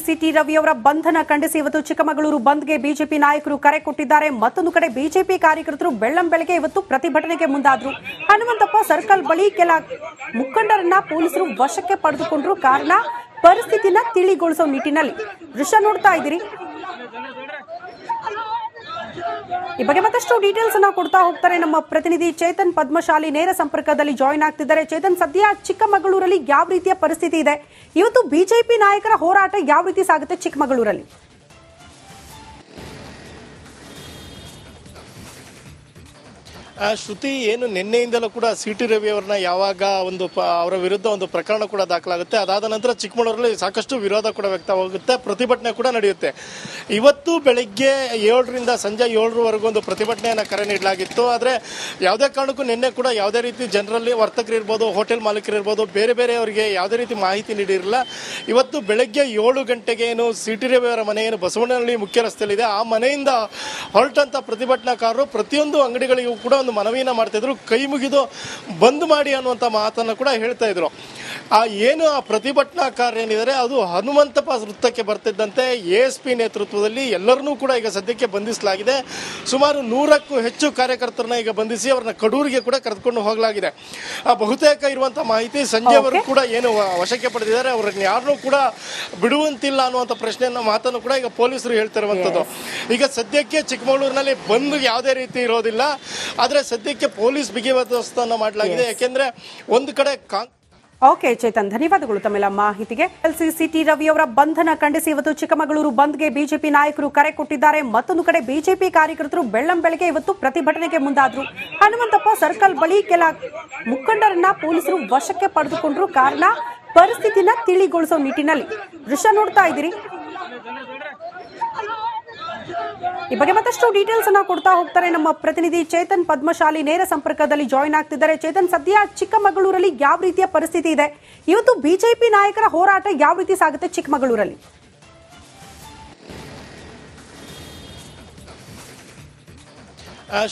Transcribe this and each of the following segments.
City Ravi ಅವರ ಬಂಧನ ಖಂಡಿಸಿ ಇವತ್ತು ಚಿಕ್ಕಮಗಳೂರು ಬಂದ್ಗೆ ಬಿಜೆಪಿ ನಾಯಕರು ಕರೆ ಕೊಟ್ಟಿದ್ದಾರೆ. ಮತ್ತೊಂದು ಕಡೆ ಬಿಜೆಪಿ ಕಾರ್ಯಕರ್ತರು ಬೆಳ್ಳಂಬೆಳಗ್ಗೆ ಇವತ್ತು ಪ್ರತಿಭಟನೆಗೆ ಮುಂದಾದ್ರು. ಹನುಮಂತಪ್ಪ ಸರ್ಕಲ್ ಬಳಿ ಕೆಲ ಮುಖಂಡರನ್ನ ಪೊಲೀಸರು ವಶಕ್ಕೆ ಪಡೆದುಕೊಂಡ್ರು. ಕಾರಣ ಪರಿಸ್ಥಿತಿನ ತಿಳಿಗೊಳಿಸೋ ನಿಟ್ಟಿನಲ್ಲಿ ದೃಶ್ಯ ನೋಡ್ತಾ ಇದ್ದೀರಿ. ಈ ಬಗ್ಗೆ ಮತ್ತಷ್ಟು ಡೀಟೇಲ್ಸ್ ಅನ್ನ ಕೊಡ್ತಾ ಹೋಗ್ತಾರೆ ನಮ್ಮ ಪ್ರತಿನಿಧಿ ಚೇತನ್ ಪದ್ಮಶಾಲಿ ನೇರ ಸಂಪರ್ಕದಲ್ಲಿ ಜಾಯಿನ್ ಆಗ್ತಿದ್ದಾರೆ. ಚೇತನ್, ಸದ್ಯ ಚಿಕ್ಕಮಗಳೂರಲ್ಲಿ ಯಾವ ರೀತಿಯ ಪರಿಸ್ಥಿತಿ ಇದೆ? ಇವತ್ತು ಬಿಜೆಪಿ ನಾಯಕರ ಹೋರಾಟ ಯಾವ ರೀತಿ ಸಾಗುತ್ತೆ ಚಿಕ್ಕಮಗಳೂರಲ್ಲಿ? ಶ್ರುತಿ, ಏನು ನಿನ್ನೆಯಿಂದಲೂ ಕೂಡ ಸಿಟಿ ರವಿ ಅವರನ್ನ ಯಾವಾಗ ಅವರ ವಿರುದ್ಧ ಒಂದು ಪ್ರಕರಣ ಕೂಡ ದಾಖಲಾಗುತ್ತೆ, ಅದಾದ ನಂತರ ಚಿಕ್ಕಮಗಳೂರಲ್ಲಿ ಸಾಕಷ್ಟು ವಿರೋಧ ಕೂಡ ವ್ಯಕ್ತವಾಗುತ್ತೆ, ಪ್ರತಿಭಟನೆ ಕೂಡ ನಡೆಯುತ್ತೆ. ಇವತ್ತು ಬೆಳಿಗ್ಗೆ 7ರಿಂದ ಸಂಜೆ 7ರವರೆಗೂ ಒಂದು ಪ್ರತಿಭಟನೆಯನ್ನು ಕರೆ ನೀಡಲಾಗಿತ್ತು. ಆದರೆ ಯಾವುದೇ ಕಾರಣಕ್ಕೂ ನಿನ್ನೆ ಕೂಡ ಯಾವುದೇ ರೀತಿ ಜನರಲ್ಲಿ ವರ್ತಕರಿರ್ಬೋದು, ಹೋಟೆಲ್ ಮಾಲೀಕರಿರ್ಬೋದು, ಬೇರೆ ಬೇರೆಯವರಿಗೆ ಯಾವುದೇ ರೀತಿ ಮಾಹಿತಿ ನೀಡಿರಲಿಲ್ಲ. ಇವತ್ತು ಬೆಳಗ್ಗೆ 7 ಗಂಟೆಗೆ ಏನು ಸಿಟಿ ರವಿ ಅವರ ಮನೆ ಏನು ಬಸವನಹಳ್ಳಿ ಮುಖ್ಯ ರಸ್ತೆಯಲ್ಲಿದೆ, ಆ ಮನೆಯಿಂದ ಹೊರಟಂತ ಪ್ರತಿಭಟನಾಕಾರರು ಪ್ರತಿಯೊಂದು ಅಂಗಡಿಗಳಿಗೂ ಕೂಡ ಮನವಿಯನ್ನ ಮಾಡ್ತಿದ್ರು, ಕೈ ಮುಗಿದು ಬಂದ್ ಮಾಡಿ ಅನ್ನುವಂಥ ಮಾತನ್ನು ಕೂಡ ಹೇಳ್ತಾ ಇದ್ರು. ಏನು ಆ ಪ್ರತಿಭಟನಾಕಾರರು ಏನಿದ್ದಾರೆ ಅದು ಹನುಮಂತಪ್ಪ ವೃತ್ತಕ್ಕೆ ಬರ್ತಿದ್ದಂತೆ ASP ನೇತೃತ್ವದಲ್ಲಿ ಎಲ್ಲರನ್ನೂ ಕೂಡ ಈಗ ಸದ್ಯಕ್ಕೆ ಬಂಧಿಸಲಾಗಿದೆ. ಸುಮಾರು 100ಕ್ಕೂ ಹೆಚ್ಚು ಕಾರ್ಯಕರ್ತರನ್ನ ಈಗ ಬಂಧಿಸಿ ಅವರನ್ನ ಕಡೂರಿಗೆ ಕೂಡ ಕರೆದುಕೊಂಡು ಹೋಗಲಾಗಿದೆ. ಬಹುತೇಕ ಇರುವಂತಹ ಮಾಹಿತಿ ಸಂಜೆವರೆಗೂ ಕೂಡ ಏನು ವಶಕ್ಕೆ ಪಡೆದಿದ್ದಾರೆ, ಅವರನ್ನ ಯಾರನ್ನೂ ಕೂಡ ಬಿಡುವಂತಿಲ್ಲ ಅನ್ನುವಂಥ ಮಾತನ್ನು ಕೂಡ ಈಗ ಪೊಲೀಸರು ಹೇಳ್ತಿರುವಂಥದ್ದು. ಈಗ ಸದ್ಯಕ್ಕೆ ಚಿಕ್ಕಮಗಳೂರಿನಲ್ಲಿ ಬಂದ್ ಯಾವುದೇ ರೀತಿ ಇರೋದಿಲ್ಲ, ಆದರೆ ಸದ್ಯಕ್ಕೆ ಪೊಲೀಸ್ ಬಿಗಿ ಬಂದೋಬಸ್ತನ್ನು ಮಾಡಲಾಗಿದೆ. ಯಾಕೆಂದ್ರೆ ಒಂದು ಕಡೆ ಓಕೆ ಚೇತನ್, ಧನ್ಯವಾದಗಳು ತಮ್ಮೆಲ್ಲ ಮಾಹಿತಿಗೆ. ಸಿಟಿ ರವಿ ಅವರ ಬಂಧನ ಖಂಡಿಸಿ ಇವತ್ತು ಚಿಕ್ಕಮಗಳೂರು ಬಂದ್ಗೆ ಬಿಜೆಪಿ ನಾಯಕರು ಕರೆ ಕೊಟ್ಟಿದ್ದಾರೆ. ಮತ್ತೊಂದು ಕಡೆ ಬಿಜೆಪಿ ಕಾರ್ಯಕರ್ತರು ಬೆಳ್ಳಂಬೆಳಗ್ಗೆ ಇವತ್ತು ಪ್ರತಿಭಟನೆಗೆ ಮುಂದಾದ್ರು. ಹನುಮಂತಪ್ಪ ಸರ್ಕಲ್ ಬಳಿ ಕೆಲ ಮುಖಂಡರನ್ನ ಪೊಲೀಸರು ವಶಕ್ಕೆ ಪಡೆದುಕೊಂಡ್ರು. ಕಾರಣ ಪರಿಸ್ಥಿತಿನ ತಿಳಿಗೊಳಿಸೋ ನಿಟ್ಟಿನಲ್ಲಿ ದೃಶ್ಯ ನೋಡ್ತಾ ಇದ್ದೀರಿ. ಈ ಬಗ್ಗೆ ಮತ್ತಷ್ಟು ಡೀಟೇಲ್ಸ್ ಅನ್ನ ಕೊಡ್ತಾ ಹೋಗ್ತಾರೆ ನಮ್ಮ ಪ್ರತಿನಿಧಿ ಚೇತನ್ ಪದ್ಮಶಾಲಿ ನೇರ ಸಂಪರ್ಕದಲ್ಲಿ ಜಾಯಿನ್ ಆಗ್ತಿದ್ದಾರೆ. ಚೇತನ್, ಸದ್ಯ ಚಿಕ್ಕಮಗಳೂರಲ್ಲಿ ಯಾವ ರೀತಿಯ ಪರಿಸ್ಥಿತಿ ಇದೆ? ಇವತ್ತು ಬಿಜೆಪಿ ನಾಯಕರ ಹೋರಾಟ ಯಾವ ರೀತಿ ಸಾಗುತ್ತೆ ಚಿಕ್ಕಮಗಳೂರಲ್ಲಿ?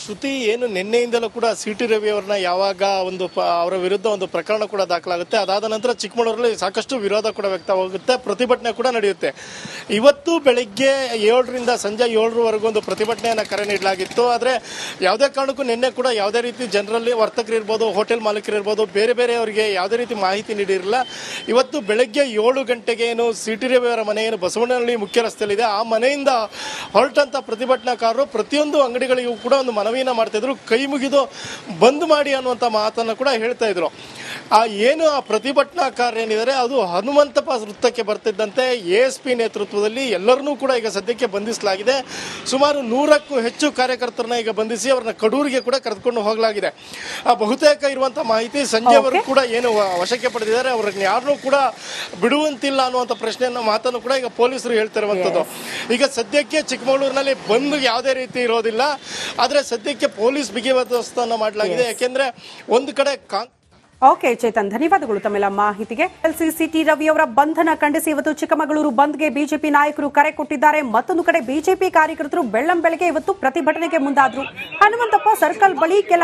ಶ್ರುತಿ, ಏನು ನಿನ್ನೆಯಿಂದಲೂ ಕೂಡ ಸಿಟಿ ರವಿ ಅವರನ್ನ ಯಾವಾಗ ಅವರ ವಿರುದ್ಧ ಒಂದು ಪ್ರಕರಣ ಕೂಡ ದಾಖಲಾಗುತ್ತೆ, ಅದಾದ ನಂತರ ಚಿಕ್ಕಮಗಳೂರಲ್ಲಿ ಸಾಕಷ್ಟು ವಿರೋಧ ಕೂಡ ವ್ಯಕ್ತವಾಗುತ್ತೆ, ಪ್ರತಿಭಟನೆ ಕೂಡ ನಡೆಯುತ್ತೆ. ಇವತ್ತು ಬೆಳಿಗ್ಗೆ 7ರಿಂದ ಸಂಜೆ 7ರವರೆಗೂ ಒಂದು ಪ್ರತಿಭಟನೆಯನ್ನು ಕರೆ ನೀಡಲಾಗಿತ್ತು. ಆದರೆ ಯಾವುದೇ ಕಾರಣಕ್ಕೂ ನಿನ್ನೆ ಕೂಡ ಯಾವುದೇ ರೀತಿ ಜನರಲ್ಲಿ ವರ್ತಕರಿರ್ಬೋದು, ಹೋಟೆಲ್ ಮಾಲೀಕರಿರ್ಬೋದು, ಬೇರೆ ಬೇರೆಯವರಿಗೆ ಯಾವುದೇ ರೀತಿ ಮಾಹಿತಿ ನೀಡಿರಲಿಲ್ಲ. ಇವತ್ತು ಬೆಳಗ್ಗೆ 7 ಗಂಟೆಗೆ ಏನು ಸಿಟಿ ರವಿ ಅವರ ಮನೆ ಏನು ಬಸವನಹಳ್ಳಿ ಮುಖ್ಯ ರಸ್ತೆಯಲ್ಲಿದೆ, ಆ ಮನೆಯಿಂದ ಹೊರಟಂತ ಪ್ರತಿಭಟನಾಕಾರರು ಪ್ರತಿಯೊಂದು ಅಂಗಡಿಗಳಿಗೂ ಕೂಡ ಮನವಿಯನ್ನ ಮಾಡ್ತಿದ್ರು, ಕೈ ಮುಗಿದು ಬಂದ್ ಮಾಡಿ ಅನ್ನುವಂಥ ಮಾತನ್ನು ಕೂಡ ಹೇಳ್ತಾ ಇದ್ರು. ಏನು ಆ ಪ್ರತಿಭಟನಾಕಾರರು ಏನಿದ್ದಾರೆ ಅದು ಹನುಮಂತಪ್ಪ ವೃತ್ತಕ್ಕೆ ಬರ್ತಿದ್ದಂತೆ ASP ನೇತೃತ್ವದಲ್ಲಿ ಎಲ್ಲರನ್ನೂ ಕೂಡ ಈಗ ಸದ್ಯಕ್ಕೆ ಬಂಧಿಸಲಾಗಿದೆ. ಸುಮಾರು 100ಕ್ಕೂ ಹೆಚ್ಚು ಕಾರ್ಯಕರ್ತರನ್ನ ಈಗ ಬಂಧಿಸಿ ಅವರನ್ನ ಕಡೂರಿಗೆ ಕೂಡ ಕರೆದುಕೊಂಡು ಹೋಗಲಾಗಿದೆ. ಬಹುತೇಕ ಇರುವಂತಹ ಮಾಹಿತಿ ಸಂಜೆವರೆಗೂ ಕೂಡ ಏನು ವಶಕ್ಕೆ ಪಡೆದಿದ್ದಾರೆ, ಅವರನ್ನ ಯಾರನ್ನೂ ಕೂಡ ಬಿಡುವಂತಿಲ್ಲ ಅನ್ನುವಂಥ ಮಾತನ್ನು ಕೂಡ ಈಗ ಪೊಲೀಸರು ಹೇಳ್ತಿರುವಂಥದ್ದು. ಈಗ ಸದ್ಯಕ್ಕೆ ಚಿಕ್ಕಮಗಳೂರಿನಲ್ಲಿ ಬಂದ್ ಯಾವುದೇ ರೀತಿ ಇರೋದಿಲ್ಲ, ಆದರೆ ಸದ್ಯಕ್ಕೆ ಪೊಲೀಸ್ ಬಿಗಿ ಬಂದೋಬಸ್ತನ್ನು ಮಾಡಲಾಗಿದೆ. ಯಾಕೆಂದ್ರೆ ಒಂದು ಕಡೆ ಓಕೆ ಚೇತನ್, ಧನ್ಯವಾದಗಳು ತಮ್ಮೆಲ್ಲ ಮಾಹಿತಿಗೆ. ಸಿಟಿ ರವಿ ಅವರ ಬಂಧನ ಖಂಡಿಸಿ ಇವತ್ತು ಚಿಕ್ಕಮಗಳೂರು ಬಂದ್ಗೆ ಬಿಜೆಪಿ ನಾಯಕರು ಕರೆ ಕೊಟ್ಟಿದ್ದಾರೆ. ಮತ್ತೊಂದು ಕಡೆ ಬಿಜೆಪಿ ಕಾರ್ಯಕರ್ತರು ಬೆಳ್ಳಂಬೆಳಗ್ಗೆ ಇವತ್ತು ಪ್ರತಿಭಟನೆಗೆ ಮುಂದಾದ್ರು. ಹನುಮಂತಪ್ಪ ಸರ್ಕಲ್ ಬಳಿ ಕೆಲ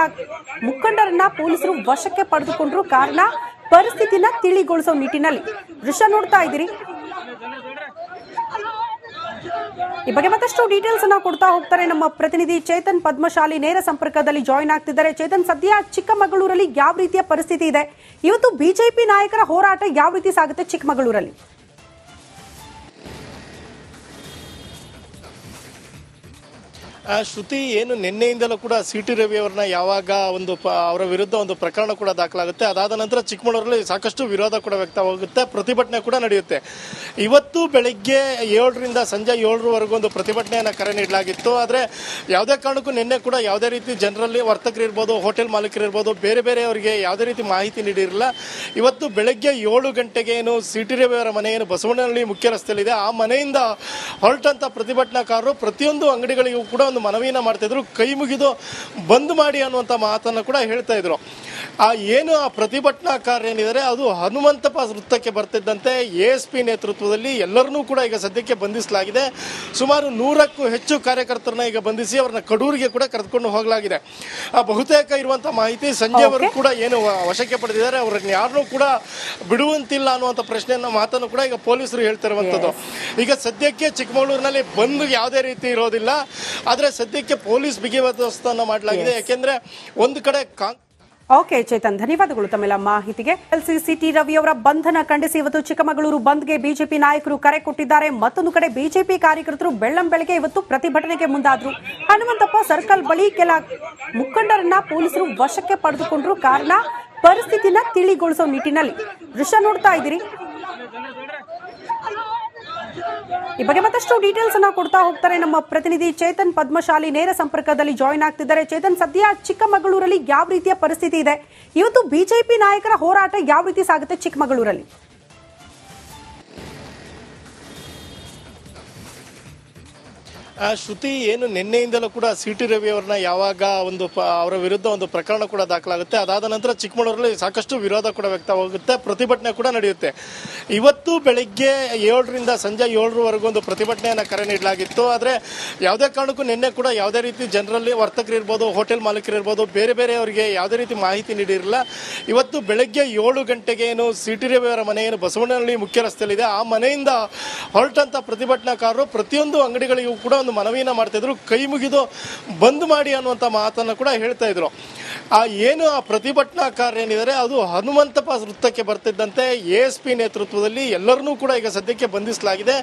ಮುಖಂಡರನ್ನ ಪೊಲೀಸರು ವಶಕ್ಕೆ ಪಡೆದುಕೊಂಡ್ರು. ಕಾರಣ ಪರಿಸ್ಥಿತಿನ ತಿಳಿಗೊಳಿಸೋ ನಿಟ್ಟಿನಲ್ಲಿ ದೃಶ್ಯ ನೋಡ್ತಾ ಇದ್ದೀರಿ. ಈ ಬಗ್ಗೆ ಮತ್ತಷ್ಟು ಡೀಟೇಲ್ಸ್ ಅನ್ನ ಕೊಡ್ತಾ ಹೋಗ್ತಾರೆ ನಮ್ಮ ಪ್ರತಿನಿಧಿ ಚೇತನ್ ಪದ್ಮಶಾಲಿ ನೇರ ಸಂಪರ್ಕದಲ್ಲಿ ಜಾಯಿನ್ ಆಗ್ತಿದ್ದಾರೆ. ಚೇತನ್, ಸದ್ಯ ಚಿಕ್ಕಮಗಳೂರಲ್ಲಿ ಯಾವ ರೀತಿಯ ಪರಿಸ್ಥಿತಿ ಇದೆ? ಇವತ್ತು ಬಿಜೆಪಿ ನಾಯಕರ ಹೋರಾಟ ಯಾವ ರೀತಿ ಸಾಗುತ್ತೆ ಚಿಕ್ಕಮಗಳೂರಲ್ಲಿ? ಶ್ರುತಿ, ಏನು ನಿನ್ನೆಯಿಂದಲೂ ಕೂಡ ಸಿಟಿ ರವಿ ಅವರನ್ನ ಯಾವಾಗ ಅವರ ವಿರುದ್ಧ ಒಂದು ಪ್ರಕರಣ ಕೂಡ ದಾಖಲಾಗುತ್ತೆ, ಅದಾದ ನಂತರ ಚಿಕ್ಕಮಗಳೂರಲ್ಲಿ ಸಾಕಷ್ಟು ವಿರೋಧ ಕೂಡ ವ್ಯಕ್ತವಾಗುತ್ತೆ, ಪ್ರತಿಭಟನೆ ಕೂಡ ನಡೆಯುತ್ತೆ. ಇವತ್ತು ಬೆಳಿಗ್ಗೆ 7ರಿಂದ ಸಂಜೆ 7ರವರೆಗೂ ಒಂದು ಪ್ರತಿಭಟನೆಯನ್ನು ಕರೆ ನೀಡಲಾಗಿತ್ತು. ಆದರೆ ಯಾವುದೇ ಕಾರಣಕ್ಕೂ ನಿನ್ನೆ ಕೂಡ ಯಾವುದೇ ರೀತಿ ಜನರಲ್ಲಿ ವರ್ತಕರಿರ್ಬೋದು, ಹೋಟೆಲ್ ಮಾಲೀಕರಿರ್ಬೋದು, ಬೇರೆ ಬೇರೆಯವರಿಗೆ ಯಾವುದೇ ರೀತಿ ಮಾಹಿತಿ ನೀಡಿರಲಿಲ್ಲ. ಇವತ್ತು ಬೆಳಗ್ಗೆ 7 ಗಂಟೆಗೆ ಏನು ಸಿಟಿ ರವಿ ಅವರ ಮನೆ ಏನು ಬಸವನಹಳ್ಳಿ ಮುಖ್ಯ ರಸ್ತೆಯಲ್ಲಿದೆ, ಆ ಮನೆಯಿಂದ ಹೊರಟಂತ ಪ್ರತಿಭಟನಾಕಾರರು ಪ್ರತಿಯೊಂದು ಅಂಗಡಿಗಳಿಗೂ ಕೂಡ ಮನವಿಯನ್ನ ಮಾಡ್ತಿದ್ರು, ಕೈ ಮುಗಿದು ಬಂದ್ ಮಾಡಿ ಅನ್ನುವಂಥ ಮಾತನ್ನು ಕೂಡ ಹೇಳ್ತಾ ಇದ್ರು. ಏನು ಆ ಪ್ರತಿಭಟನಾಕಾರರು ಏನಿದ್ದಾರೆ ಅದು ಹನುಮಂತಪ್ಪ ವೃತ್ತಕ್ಕೆ ಬರ್ತಿದ್ದಂತೆ ASP ನೇತೃತ್ವದಲ್ಲಿ ಎಲ್ಲರನ್ನೂ ಕೂಡ ಈಗ ಸದ್ಯಕ್ಕೆ ಬಂಧಿಸಲಾಗಿದೆ. ಸುಮಾರು 100ಕ್ಕೂ ಹೆಚ್ಚು ಕಾರ್ಯಕರ್ತರನ್ನ ಈಗ ಬಂಧಿಸಿ ಅವರನ್ನ ಕಡೂರಿಗೆ ಕೂಡ ಕರೆದುಕೊಂಡು ಹೋಗಲಾಗಿದೆ. ಬಹುತೇಕ ಇರುವಂತಹ ಮಾಹಿತಿ ಸಂಜೆವರೆಗೂ ಕೂಡ ಏನು ವಶಕ್ಕೆ ಪಡೆದಿದ್ದಾರೆ, ಅವ್ರನ್ನ ಯಾರನ್ನೂ ಕೂಡ ಬಿಡುವಂತಿಲ್ಲ ಅನ್ನುವಂಥ ಮಾತನ್ನು ಕೂಡ ಈಗ ಪೊಲೀಸರು ಹೇಳ್ತಿರುವಂಥದ್ದು. ಈಗ ಸದ್ಯಕ್ಕೆ ಚಿಕ್ಕಮಗಳೂರಿನಲ್ಲಿ ಬಂದ್ ಯಾವುದೇ ರೀತಿ ಇರೋದಿಲ್ಲ, ಆದರೆ ಸದ್ಯಕ್ಕೆ ಪೊಲೀಸ್ ಬಿಗಿ ಬಂದೋಬಸ್ತನ್ನು ಮಾಡಲಾಗಿದೆ. ಯಾಕೆಂದ್ರೆ ಒಂದು ಕಡೆ ಓಕೆ ಚೇತನ್, ಧನ್ಯವಾದಗಳು ತಮ್ಮೆಲ್ಲ ಮಾಹಿತಿಗೆ. ಸಿಟಿ ರವಿ ಅವರ ಬಂಧನ ಖಂಡಿಸಿ ಇವತ್ತು ಚಿಕ್ಕಮಗಳೂರು ಬಂದ್ಗೆ ಬಿಜೆಪಿ ನಾಯಕರು ಕರೆ ಕೊಟ್ಟಿದ್ದಾರೆ. ಮತ್ತೊಂದು ಕಡೆ ಬಿಜೆಪಿ ಕಾರ್ಯಕರ್ತರು ಬೆಳ್ಳಂಬೆಳಗ್ಗೆ ಇವತ್ತು ಪ್ರತಿಭಟನೆಗೆ ಮುಂದಾದ್ರು. ಹನುಮಂತಪ್ಪ ಸರ್ಕಲ್ ಬಳಿ ಕೆಲ ಮುಖಂಡರನ್ನ ಪೊಲೀಸರು ವಶಕ್ಕೆ ಪಡೆದುಕೊಂಡ್ರು. ಕಾರಣ ಪರಿಸ್ಥಿತಿನ ತಿಳಿಗೊಳಿಸೋ ನಿಟ್ಟಿನಲ್ಲಿ ದೃಶ್ಯ ನೋಡ್ತಾ ಇದ್ದೀರಿ. ಈ ಬಗ್ಗೆ ಮತ್ತಷ್ಟು ಡೀಟೇಲ್ಸ್ ಅನ್ನ ಕೊಡ್ತಾ ಹೋಗ್ತಾರೆ ನಮ್ಮ ಪ್ರತಿನಿಧಿ ಚೇತನ್ ಪದ್ಮಶಾಲಿ, ನೇರ ಸಂಪರ್ಕದಲ್ಲಿ ಜಾಯಿನ್ ಆಗ್ತಿದ್ದಾರೆ. ಚೇತನ್, ಸದ್ಯ ಚಿಕ್ಕಮಗಳೂರಲ್ಲಿ ಯಾವ ರೀತಿಯ ಪರಿಸ್ಥಿತಿ ಇದೆ? ಇವತ್ತು ಬಿಜೆಪಿ ನಾಯಕರ ಹೋರಾಟ ಯಾವ ರೀತಿ ಸಾಗುತ್ತೆ ಚಿಕ್ಕಮಗಳೂರಲ್ಲಿ? ಶ್ರುತಿ, ಏನು ನಿನ್ನೆಯಿಂದಲೂ ಕೂಡ CT ರವಿ ಅವರನ್ನ ಯಾವಾಗ ಅವರ ವಿರುದ್ಧ ಒಂದು ಪ್ರಕರಣ ಕೂಡ ದಾಖಲಾಗುತ್ತೆ, ಅದಾದ ನಂತರ ಚಿಕ್ಕಮಗಳೂರಲ್ಲಿ ಸಾಕಷ್ಟು ವಿರೋಧ ಕೂಡ ವ್ಯಕ್ತವಾಗುತ್ತೆ, ಪ್ರತಿಭಟನೆ ಕೂಡ ನಡೆಯುತ್ತೆ. ಇವತ್ತು ಬೆಳಿಗ್ಗೆ 7ರಿಂದ ಸಂಜೆ 7ರವರೆಗೂ ಒಂದು ಪ್ರತಿಭಟನೆಯನ್ನು ಕರೆ ನೀಡಲಾಗಿತ್ತು. ಆದರೆ ಯಾವುದೇ ಕಾರಣಕ್ಕೂ ನಿನ್ನೆ ಕೂಡ ಯಾವುದೇ ರೀತಿ ಜನರಲ್ಲಿ ವರ್ತಕರಿರ್ಬೋದು, ಹೋಟೆಲ್ ಮಾಲೀಕರಿರ್ಬೋದು, ಬೇರೆ ಬೇರೆಯವರಿಗೆ ಯಾವುದೇ ರೀತಿ ಮಾಹಿತಿ ನೀಡಿರಲಿಲ್ಲ. ಇವತ್ತು ಬೆಳಗ್ಗೆ 7 ಗಂಟೆಗೆ ಏನು CT ರವಿ ಅವರ ಮನೆ ಏನು ಬಸವನಹಳ್ಳಿ ಮುಖ್ಯ ರಸ್ತೆಯಲ್ಲಿದೆ, ಆ ಮನೆಯಿಂದ ಹೊರಟಂತ ಪ್ರತಿಭಟನಾಕಾರರು ಪ್ರತಿಯೊಂದು ಅಂಗಡಿಗಳಿಗೂ ಕೂಡ ಒಂದು ಮನವಿಯನ್ನ ಮಾಡ್ತಿದ್ರು, ಕೈ ಮುಗಿದು ಬಂದ್ ಮಾಡಿ ಅನ್ನುವಂಥ ಮಾತನ್ನು ಕೂಡ ಹೇಳ್ತಾ ಇದ್ರು. ಏನು ಆ ಪ್ರತಿಭಟನಾಕಾರರು ಏನಿದ್ದಾರೆ ಅದು ಹನುಮಂತಪ್ಪ ವೃತ್ತಕ್ಕೆ ಬರ್ತಿದ್ದಂತೆ ASP ನೇತೃತ್ವದಲ್ಲಿ ಎಲ್ಲರನ್ನೂ ಕೂಡ ಈಗ ಸದ್ಯಕ್ಕೆ ಬಂಧಿಸಲಾಗಿದೆ.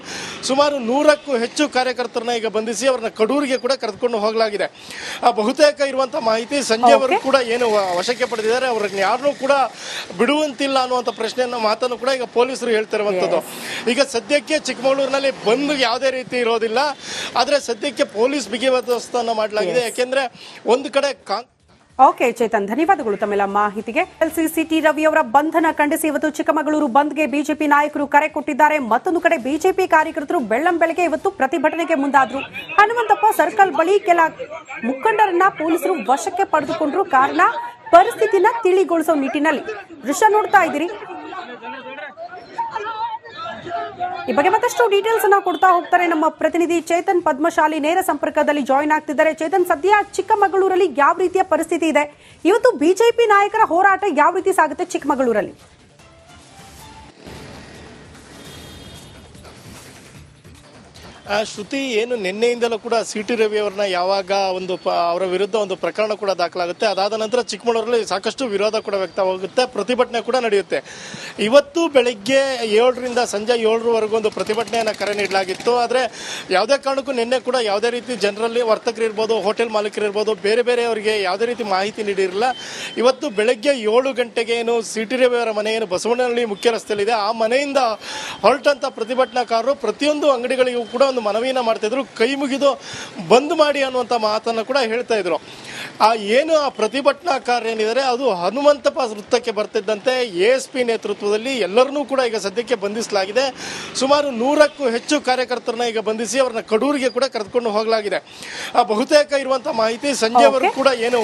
ಸುಮಾರು 100ಕ್ಕೂ ಹೆಚ್ಚು ಕಾರ್ಯಕರ್ತರನ್ನ ಈಗ ಬಂಧಿಸಿ ಅವರನ್ನ ಕಡೂರಿಗೆ ಕೂಡ ಕರೆದುಕೊಂಡು ಹೋಗಲಾಗಿದೆ. ಬಹುತೇಕ ಇರುವಂತಹ ಮಾಹಿತಿ ಸಂಜೆವರೆಗೂ ಕೂಡ ಏನು ವಶಕ್ಕೆ ಪಡೆದಿದ್ದಾರೆ, ಅವ್ರನ್ನ ಯಾರನ್ನೂ ಕೂಡ ಬಿಡುವಂತಿಲ್ಲ ಅನ್ನುವಂಥ ಮಾತನ್ನು ಕೂಡ ಈಗ ಪೊಲೀಸರು ಹೇಳ್ತಿರುವಂಥದ್ದು. ಈಗ ಸದ್ಯಕ್ಕೆ ಚಿಕ್ಕಮಗಳೂರಿನಲ್ಲಿ ಬಂದ್ ಯಾವುದೇ ರೀತಿ ಇರೋದಿಲ್ಲ, ಆದರೆ ಸದ್ಯಕ್ಕೆ ಪೊಲೀಸ್ ಬಿಗಿ ಬಂದೋಬಸ್ತನ್ನು ಮಾಡಲಾಗಿದೆ. ಯಾಕೆಂದ್ರೆ ಒಂದು ಕಡೆ ಓಕೆ ಚೇತನ್, ಧನ್ಯವಾದಗಳು ತಮ್ಮೆಲ್ಲ ಮಾಹಿತಿಗೆ. ಸಿಟಿ ರವಿ ಅವರ ಬಂಧನ ಖಂಡಿಸಿ ಇವತ್ತು ಚಿಕ್ಕಮಗಳೂರು ಬಂದ್ಗೆ ಬಿಜೆಪಿ ನಾಯಕರು ಕರೆ ಕೊಟ್ಟಿದ್ದಾರೆ. ಮತ್ತೊಂದು ಕಡೆ ಬಿಜೆಪಿ ಕಾರ್ಯಕರ್ತರು ಬೆಳ್ಳಂಬೆಳಗ್ಗೆ ಇವತ್ತು ಪ್ರತಿಭಟನೆಗೆ ಮುಂದಾದ್ರು. ಹನುಮಂತಪ್ಪ ಸರ್ಕಲ್ ಬಳಿ ಕೆಲ ಮುಖಂಡರನ್ನ ಪೊಲೀಸರು ವಶಕ್ಕೆ ಪಡೆದುಕೊಂಡ್ರು. ಕಾರಣ ಪರಿಸ್ಥಿತಿನ ತಿಳಿಗೊಳಿಸೋ ನಿಟ್ಟಿನಲ್ಲಿ ದೃಶ್ಯ ನೋಡ್ತಾ ಇದ್ದೀರಿ. ಈ ಬಗ್ಗೆ ಮತ್ತಷ್ಟು ಡೀಟೇಲ್ಸ್ ಅನ್ನ ಕೊಡ್ತಾ ಹೋಗ್ತಾರೆ ನಮ್ಮ ಪ್ರತಿನಿಧಿ ಚೇತನ್ ಪದ್ಮಶಾಲಿ, ನೇರ ಸಂಪರ್ಕದಲ್ಲಿ ಜಾಯಿನ್ ಆಗ್ತಿದ್ದಾರೆ. ಚೇತನ್, ಸದ್ಯ ಚಿಕ್ಕಮಗಳೂರಲ್ಲಿ ಯಾವ ರೀತಿಯ ಪರಿಸ್ಥಿತಿ ಇದೆ? ಇವತ್ತು ಬಿಜೆಪಿ ನಾಯಕರ ಹೋರಾಟ ಯಾವ ರೀತಿ ಸಾಗುತ್ತೆ ಚಿಕ್ಕಮಗಳೂರಲ್ಲಿ? ಶ್ರುತಿ, ಏನು ನಿನ್ನೆಯಿಂದಲೂ ಕೂಡ CT ರವಿ ಅವರನ್ನ ಯಾವಾಗ ಅವರ ವಿರುದ್ಧ ಒಂದು ಪ್ರಕರಣ ಕೂಡ ದಾಖಲಾಗುತ್ತೆ, ಅದಾದ ನಂತರ ಚಿಕ್ಕಮಗಳೂರಲ್ಲಿ ಸಾಕಷ್ಟು ವಿರೋಧ ಕೂಡ ವ್ಯಕ್ತವಾಗುತ್ತೆ, ಪ್ರತಿಭಟನೆ ಕೂಡ ನಡೆಯುತ್ತೆ. ಇವತ್ತು ಬೆಳಿಗ್ಗೆ 7ರಿಂದ ಸಂಜೆ 7ರವರೆಗೂ ಒಂದು ಪ್ರತಿಭಟನೆಯನ್ನು ಕರೆ ನೀಡಲಾಗಿತ್ತು. ಆದರೆ ಯಾವುದೇ ಕಾರಣಕ್ಕೂ ನಿನ್ನೆ ಕೂಡ ಯಾವುದೇ ರೀತಿ ಜನರಲ್ಲಿ ವರ್ತಕರಿರ್ಬೋದು, ಹೋಟೆಲ್ ಮಾಲೀಕರಿರ್ಬೋದು, ಬೇರೆ ಬೇರೆಯವರಿಗೆ ಯಾವುದೇ ರೀತಿ ಮಾಹಿತಿ ನೀಡಿರಲಿಲ್ಲ. ಇವತ್ತು ಬೆಳಗ್ಗೆ 7 ಗಂಟೆಗೆ ಏನು CT ರವಿ ಅವರ ಮನೆ ಏನು ಬಸವನಹಳ್ಳಿ ಮುಖ್ಯ ರಸ್ತೆಯಲ್ಲಿದೆ, ಆ ಮನೆಯಿಂದ ಹೊರಟಂತ ಪ್ರತಿಭಟನಾಕಾರರು ಪ್ರತಿಯೊಂದು ಅಂಗಡಿಗಳಿಗೂ ಕೂಡ ಒಂದು ಮನವಿಯನ್ನ ಮಾಡ್ತಿದ್ರು, ಕೈ ಮುಗಿದು ಬಂದ್ ಮಾಡಿ ಅನ್ನುವಂಥ ಮಾತನ್ನು ಕೂಡ ಹೇಳ್ತಾ ಇದ್ರು. ಏನು ಆ ಪ್ರತಿಭಟನಾಕಾರರು ಏನಿದ್ದಾರೆ ಅದು ಹನುಮಂತಪ್ಪ ವೃತ್ತಕ್ಕೆ ಬರ್ತಿದ್ದಂತೆ ASP ನೇತೃತ್ವದಲ್ಲಿ ಎಲ್ಲರನ್ನೂ ಕೂಡ ಈಗ ಸದ್ಯಕ್ಕೆ ಬಂಧಿಸಲಾಗಿದೆ. ಸುಮಾರು 100ಕ್ಕೂ ಹೆಚ್ಚು ಕಾರ್ಯಕರ್ತರನ್ನ ಈಗ ಬಂಧಿಸಿ ಅವರನ್ನ ಕಡೂರಿಗೆ ಕೂಡ ಕರೆದುಕೊಂಡು ಹೋಗಲಾಗಿದೆ. ಬಹುತೇಕ ಇರುವಂತಹ ಮಾಹಿತಿ ಸಂಜೆವರೆಗೂ ಕೂಡ ಏನು